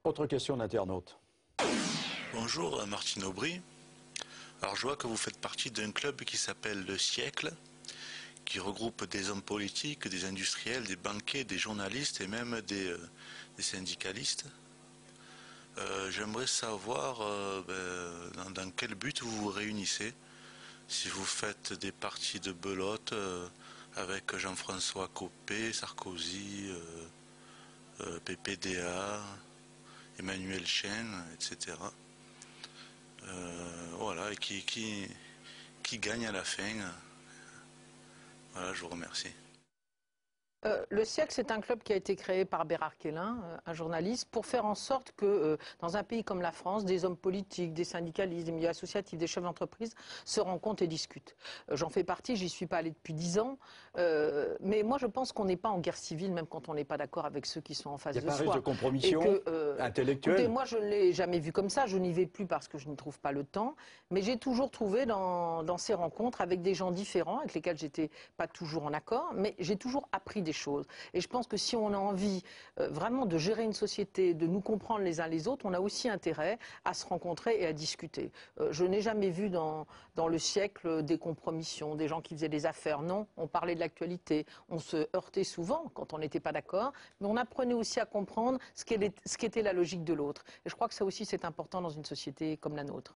Autre question d'internaute. Bonjour Martine Aubry. Alors je vois que vous faites partie d'un club qui s'appelle Le Siècle, qui regroupe des hommes politiques, des industriels, des banquiers, des journalistes et même des syndicalistes. J'aimerais savoir dans quel but vous vous réunissez. Si vous faites des parties de belote avec Jean-François Copé, Sarkozy, PPDA, Emmanuel Chen, etc. Voilà, et qui gagne à la fin. Voilà, je vous remercie. Le Siècle, c'est un club qui a été créé par Bérard Kellin, un journaliste, pour faire en sorte que dans un pays comme la France, des hommes politiques, des syndicalistes, des milieux associatifs, des chefs d'entreprise se rencontrent et discutent. J'en fais partie, j'y suis pas allée depuis 10 ans, mais moi je pense qu'on n'est pas en guerre civile, même quand on n'est pas d'accord avec ceux qui sont en face de soi. Il n'y a pas un risque de compromission intellectuelle? Écoutez, moi je ne l'ai jamais vu comme ça, je n'y vais plus parce que je n'y trouve pas le temps, mais j'ai toujours trouvé dans ces rencontres avec des gens différents, avec lesquels j'étais pas toujours en accord, mais j'ai toujours appris des choses. Et je pense que si on a envie vraiment de gérer une société, de nous comprendre les uns les autres, on a aussi intérêt à se rencontrer et à discuter. Je n'ai jamais vu dans le siècle des compromissions, des gens qui faisaient des affaires. Non, on parlait de l'actualité, on se heurtait souvent quand on n'était pas d'accord, mais on apprenait aussi à comprendre ce qu'était la logique de l'autre. Et je crois que ça aussi c'est important dans une société comme la nôtre.